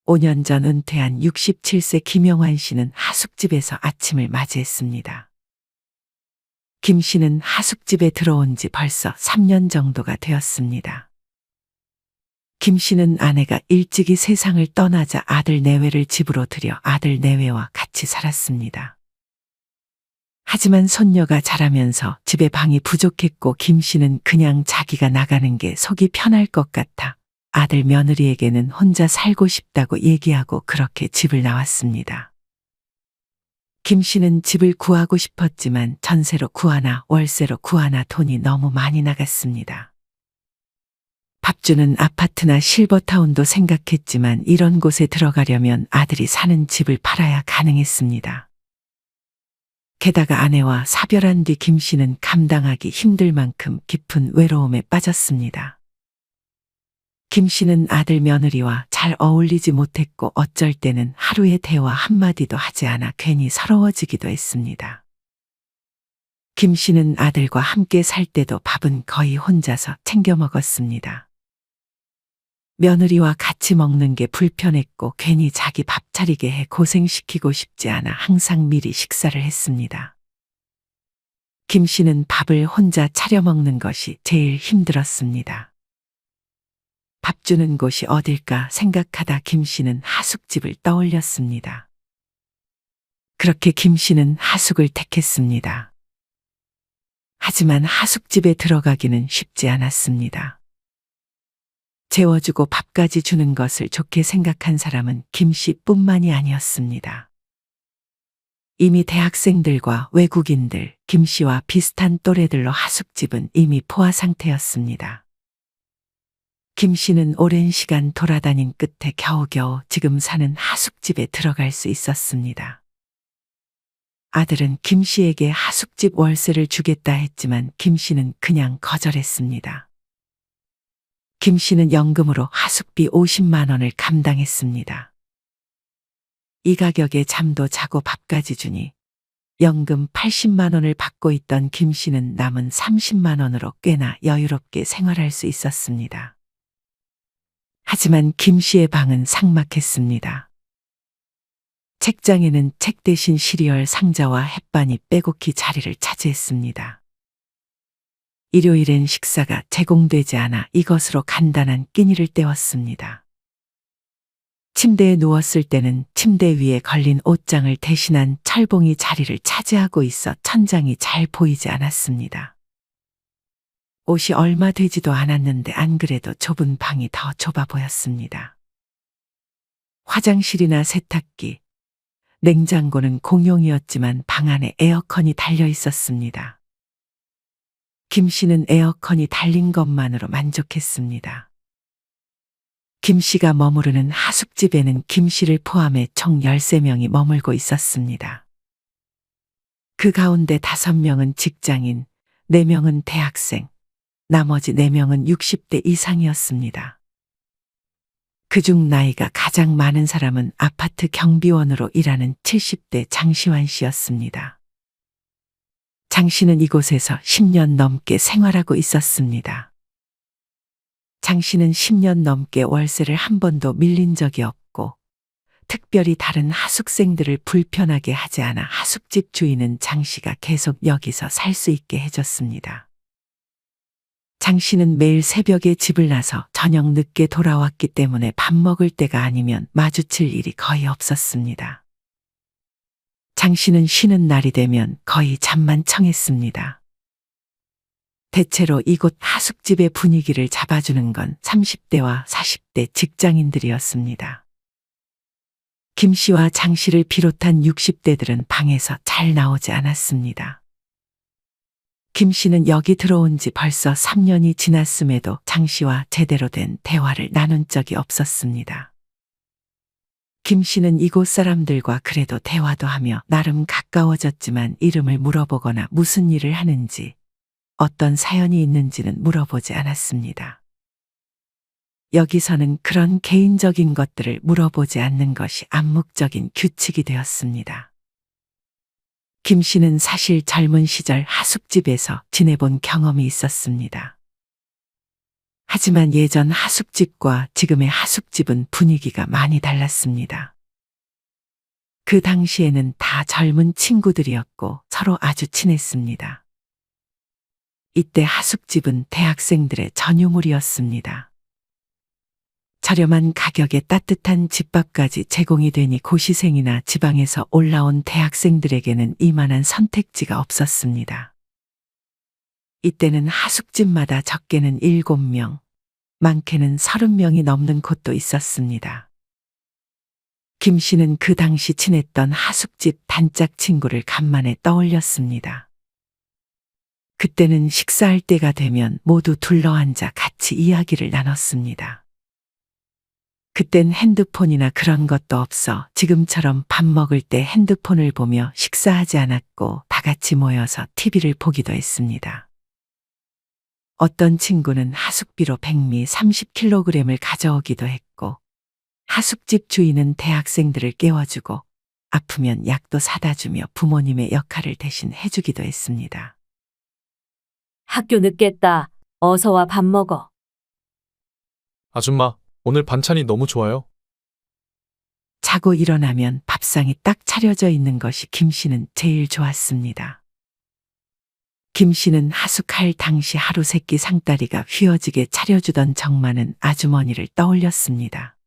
5년 전 은퇴한 67세 김영환 씨는 하숙집에서 아침을 맞이했습니다. 김 씨는 하숙집에 들어온 지 벌써 3년 정도가 되었습니다. 김 씨는 아내가 일찍이 세상을 떠나자 아들 내외를 집으로 들여 아들 내외와 같이 살았습니다. 하지만 손녀가 자라면서 집에 방이 부족했고 김 씨는 그냥 자기가 나가는 게 속이 편할 것 같아 아들 며느리에게는 혼자 살고 싶다고 얘기하고 그렇게 집을 나왔습니다. 김 씨는 집을 구하고 싶었지만 전세로 구하나 월세로 구하나 돈이 너무 많이 나갔습니다. 밥 주는 아파트나 실버타운도 생각했지만 이런 곳에 들어가려면 아들이 사는 집을 팔아야 가능했습니다. 게다가 아내와 사별한 뒤 김 씨는 감당하기 힘들 만큼 깊은 외로움에 빠졌습니다. 김 씨는 아들 며느리와 잘 어울리지 못했고 어쩔 때는 하루에 대화 한마디도 하지 않아 괜히 서러워지기도 했습니다. 김 씨는 아들과 함께 살 때도 밥은 거의 혼자서 챙겨 먹었습니다. 며느리와 같이 먹는 게 불편했고 괜히 자기 밥 차리게 해 고생시키고 싶지 않아 항상 미리 식사를 했습니다. 김 씨는 밥을 혼자 차려 먹는 것이 제일 힘들었습니다. 밥 주는 곳이 어딜까 생각하다 김 씨는 하숙집을 떠올렸습니다. 그렇게 김 씨는 하숙을 택했습니다. 하지만 하숙집에 들어가기는 쉽지 않았습니다. 재워주고 밥까지 주는 것을 좋게 생각한 사람은 김 씨뿐만이 아니었습니다. 이미 대학생들과 외국인들, 김 씨와 비슷한 또래들로 하숙집은 이미 포화 상태였습니다. 김 씨는 오랜 시간 돌아다닌 끝에 겨우겨우 지금 사는 하숙집에 들어갈 수 있었습니다. 아들은 김 씨에게 하숙집 월세를 주겠다 했지만 김 씨는 그냥 거절했습니다. 김 씨는 연금으로 하숙비 50만 원을 감당했습니다. 이 가격에 잠도 자고 밥까지 주니 연금 80만 원을 받고 있던 김 씨는 남은 30만 원으로 꽤나 여유롭게 생활할 수 있었습니다. 하지만 김 씨의 방은 삭막했습니다. 책장에는 책 대신 시리얼 상자와 햇반이 빼곡히 자리를 차지했습니다. 일요일엔 식사가 제공되지 않아 이것으로 간단한 끼니를 때웠습니다. 침대에 누웠을 때는 침대 위에 걸린 옷장을 대신한 철봉이 자리를 차지하고 있어 천장이 잘 보이지 않았습니다. 옷이 얼마 되지도 않았는데 안 그래도 좁은 방이 더 좁아 보였습니다. 화장실이나 세탁기, 냉장고는 공용이었지만 방 안에 에어컨이 달려 있었습니다. 김 씨는 에어컨이 달린 것만으로 만족했습니다. 김 씨가 머무르는 하숙집에는 김 씨를 포함해 총 13명이 머물고 있었습니다. 그 가운데 5명은 직장인, 4명은 대학생, 나머지 4명은 60대 이상이었습니다. 그중 나이가 가장 많은 사람은 아파트 경비원으로 일하는 70대 장시환 씨였습니다. 장 씨는 이곳에서 10년 넘게 생활하고 있었습니다. 장 씨는 10년 넘게 월세를 한 번도 밀린 적이 없고 특별히 다른 하숙생들을 불편하게 하지 않아 하숙집 주인은 장 씨가 계속 여기서 살 수 있게 해줬습니다. 장 씨는 매일 새벽에 집을 나서 저녁 늦게 돌아왔기 때문에 밥 먹을 때가 아니면 마주칠 일이 거의 없었습니다. 장 씨는 쉬는 날이 되면 거의 잠만 청했습니다. 대체로 이곳 하숙집의 분위기를 잡아주는 건 30대와 40대 직장인들이었습니다. 김 씨와 장 씨를 비롯한 60대들은 방에서 잘 나오지 않았습니다. 김 씨는 여기 들어온 지 벌써 3년이 지났음에도 장 씨와 제대로 된 대화를 나눈 적이 없었습니다. 김 씨는 이곳 사람들과 그래도 대화도 하며 나름 가까워졌지만 이름을 물어보거나 무슨 일을 하는지, 어떤 사연이 있는지는 물어보지 않았습니다. 여기서는 그런 개인적인 것들을 물어보지 않는 것이 암묵적인 규칙이 되었습니다. 김 씨는 사실 젊은 시절 하숙집에서 지내본 경험이 있었습니다. 하지만 예전 하숙집과 지금의 하숙집은 분위기가 많이 달랐습니다. 그 당시에는 다 젊은 친구들이었고 서로 아주 친했습니다. 이때 하숙집은 대학생들의 전유물이었습니다. 저렴한 가격에 따뜻한 집밥까지 제공이 되니 고시생이나 지방에서 올라온 대학생들에게는 이만한 선택지가 없었습니다. 이때는 하숙집마다 적게는 7명, 많게는 30명이 넘는 곳도 있었습니다. 김 씨는 그 당시 친했던 하숙집 단짝 친구를 간만에 떠올렸습니다. 그때는 식사할 때가 되면 모두 둘러앉아 같이 이야기를 나눴습니다. 그땐 핸드폰이나 그런 것도 없어 지금처럼 밥 먹을 때 핸드폰을 보며 식사하지 않았고 다 같이 모여서 TV를 보기도 했습니다. 어떤 친구는 하숙비로 백미 30kg을 가져오기도 했고, 하숙집 주인은 대학생들을 깨워주고 아프면 약도 사다 주며 부모님의 역할을 대신 해주기도 했습니다. 학교 늦겠다. 어서 와 밥 먹어. 아줌마, 오늘 반찬이 너무 좋아요. 자고 일어나면 밥상이 딱 차려져 있는 것이 김 씨는 제일 좋았습니다. 김 씨는 하숙할 당시 하루 세끼 상다리가 휘어지게 차려주던 정많은 아주머니를 떠올렸습니다.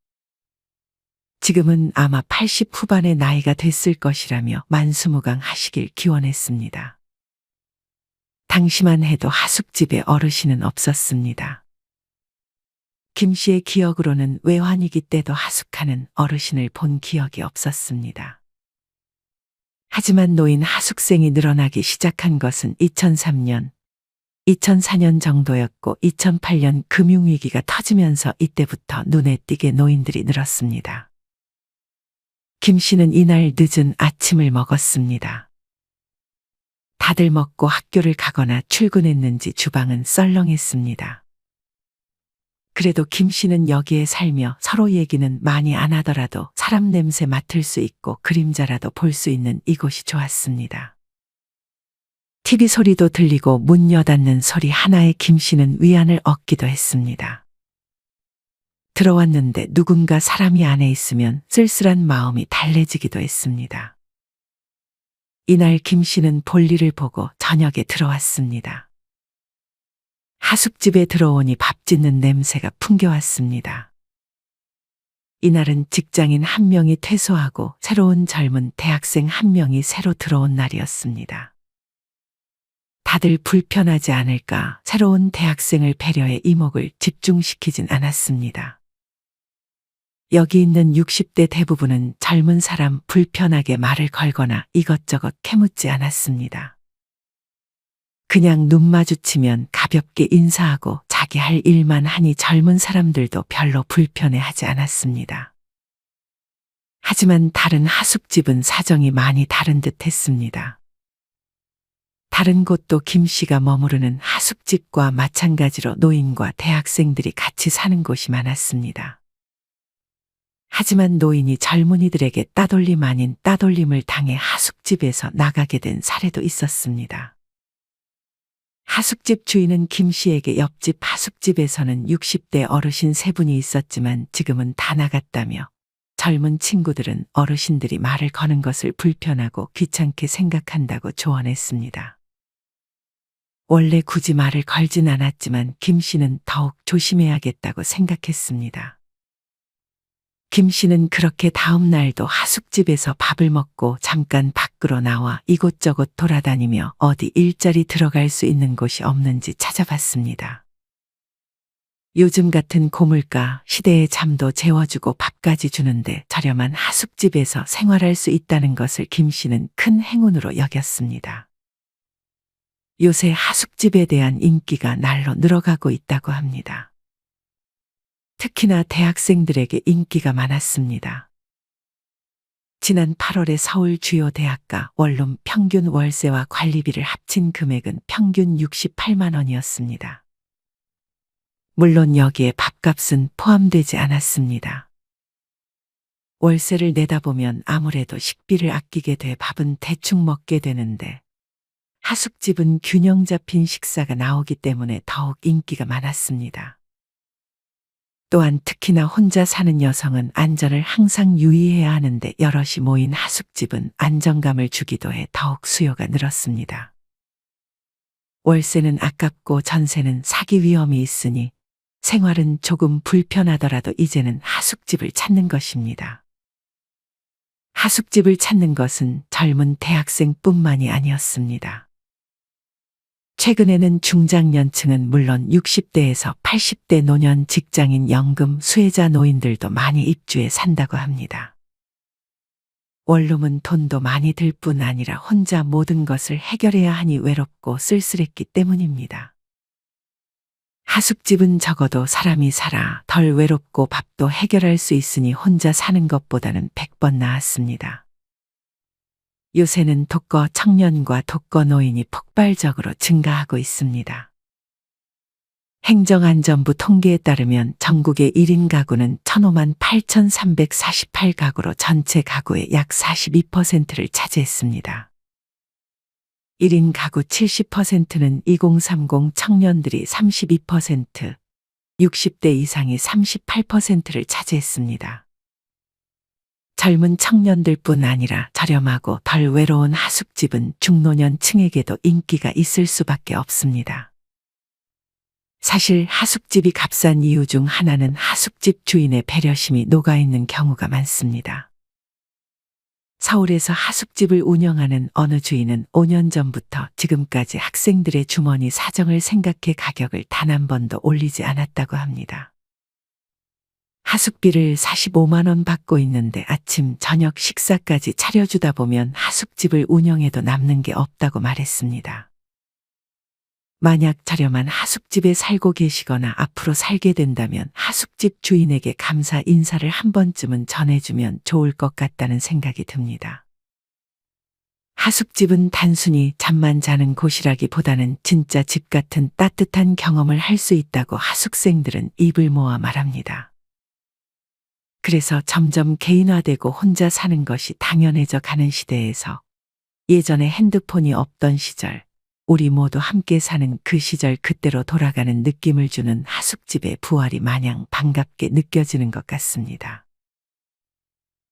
지금은 아마 80 후반의 나이가 됐을 것이라며 만수무강 하시길 기원했습니다. 당시만 해도 하숙집에 어르신은 없었습니다. 김 씨의 기억으로는 외환위기 때도 하숙하는 어르신을 본 기억이 없었습니다. 하지만 노인 하숙생이 늘어나기 시작한 것은 2003년, 2004년 정도였고 2008년 금융위기가 터지면서 이때부터 눈에 띄게 노인들이 늘었습니다. 김 씨는 이날 늦은 아침을 먹었습니다. 다들 먹고 학교를 가거나 출근했는지 주방은 썰렁했습니다. 그래도 김 씨는 여기에 살며 서로 얘기는 많이 안 하더라도 사람 냄새 맡을 수 있고 그림자라도 볼 수 있는 이곳이 좋았습니다. TV 소리도 들리고 문 여닫는 소리 하나에 김 씨는 위안을 얻기도 했습니다. 들어왔는데 누군가 사람이 안에 있으면 쓸쓸한 마음이 달래지기도 했습니다. 이날 김 씨는 볼일을 보고 저녁에 들어왔습니다. 하숙집에 들어오니 밥 짓는 냄새가 풍겨왔습니다. 이날은 직장인 한 명이 퇴소하고 새로운 젊은 대학생 한 명이 새로 들어온 날이었습니다. 다들 불편하지 않을까 새로운 대학생을 배려해 이목을 집중시키진 않았습니다. 여기 있는 60대 대부분은 젊은 사람 불편하게 말을 걸거나 이것저것 캐묻지 않았습니다. 그냥 눈 마주치면 가볍게 인사하고 자기 할 일만 하니 젊은 사람들도 별로 불편해하지 않았습니다. 하지만 다른 하숙집은 사정이 많이 다른 듯 했습니다. 다른 곳도 김 씨가 머무르는 하숙집과 마찬가지로 노인과 대학생들이 같이 사는 곳이 많았습니다. 하지만 노인이 젊은이들에게 따돌림 아닌 따돌림을 당해 하숙집에서 나가게 된 사례도 있었습니다. 하숙집 주인은 김 씨에게 옆집 하숙집에서는 60대 어르신 3분이 있었지만 지금은 다 나갔다며 젊은 친구들은 어르신들이 말을 거는 것을 불편하고 귀찮게 생각한다고 조언했습니다. 원래 굳이 말을 걸진 않았지만 김 씨는 더욱 조심해야겠다고 생각했습니다. 김 씨는 그렇게 다음 날도 하숙집에서 밥을 먹고 잠깐 밖으로 나와 이곳저곳 돌아다니며 어디 일자리 들어갈 수 있는 곳이 없는지 찾아봤습니다. 요즘 같은 고물가 시대에 잠도 재워주고 밥까지 주는데 저렴한 하숙집에서 생활할 수 있다는 것을 김 씨는 큰 행운으로 여겼습니다. 요새 하숙집에 대한 인기가 날로 늘어가고 있다고 합니다. 특히나 대학생들에게 인기가 많았습니다. 지난 8월에 서울 주요 대학가 원룸 평균 월세와 관리비를 합친 금액은 평균 68만 원이었습니다. 물론 여기에 밥값은 포함되지 않았습니다. 월세를 내다보면 아무래도 식비를 아끼게 돼 밥은 대충 먹게 되는데 하숙집은 균형 잡힌 식사가 나오기 때문에 더욱 인기가 많았습니다. 또한 특히나 혼자 사는 여성은 안전을 항상 유의해야 하는데 여럿이 모인 하숙집은 안정감을 주기도 해 더욱 수요가 늘었습니다. 월세는 아깝고 전세는 사기 위험이 있으니 생활은 조금 불편하더라도 이제는 하숙집을 찾는 것입니다. 하숙집을 찾는 것은 젊은 대학생뿐만이 아니었습니다. 최근에는 중장년층은 물론 60대에서 80대 노년 직장인 연금 수혜자 노인들도 많이 입주해 산다고 합니다. 원룸은 돈도 많이 들 뿐 아니라 혼자 모든 것을 해결해야 하니 외롭고 쓸쓸했기 때문입니다. 하숙집은 적어도 사람이 살아 덜 외롭고 밥도 해결할 수 있으니 혼자 사는 것보다는 100번 나았습니다. 요새는 독거 청년과 독거 노인이 폭발적으로 증가하고 있습니다. 행정안전부 통계에 따르면 전국의 1인 가구는 1,005만 8,348가구로 전체 가구의 약 42%를 차지했습니다. 1인 가구 70%는 2030 청년들이 32%, 60대 이상이 38%를 차지했습니다. 젊은 청년들뿐 아니라 저렴하고 덜 외로운 하숙집은 중노년층에게도 인기가 있을 수밖에 없습니다. 사실 하숙집이 값싼 이유 중 하나는 하숙집 주인의 배려심이 녹아있는 경우가 많습니다. 서울에서 하숙집을 운영하는 어느 주인은 5년 전부터 지금까지 학생들의 주머니 사정을 생각해 가격을 단 한 번도 올리지 않았다고 합니다. 하숙비를 45만 원 받고 있는데 아침, 저녁 식사까지 차려주다 보면 하숙집을 운영해도 남는 게 없다고 말했습니다. 만약 저렴한 하숙집에 살고 계시거나 앞으로 살게 된다면 하숙집 주인에게 감사 인사를 한 번쯤은 전해주면 좋을 것 같다는 생각이 듭니다. 하숙집은 단순히 잠만 자는 곳이라기보다는 진짜 집 같은 따뜻한 경험을 할 수 있다고 하숙생들은 입을 모아 말합니다. 그래서 점점 개인화되고 혼자 사는 것이 당연해져 가는 시대에서 예전에 핸드폰이 없던 시절, 우리 모두 함께 사는 그 시절 그때로 돌아가는 느낌을 주는 하숙집의 부활이 마냥 반갑게 느껴지는 것 같습니다.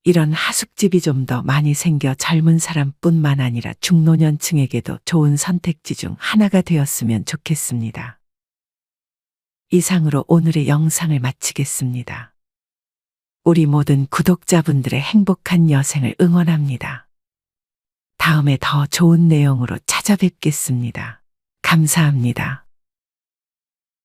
이런 하숙집이 좀 더 많이 생겨 젊은 사람뿐만 아니라 중노년층에게도 좋은 선택지 중 하나가 되었으면 좋겠습니다. 이상으로 오늘의 영상을 마치겠습니다. 우리 모든 구독자분들의 행복한 여생을 응원합니다. 다음에 더 좋은 내용으로 찾아뵙겠습니다. 감사합니다.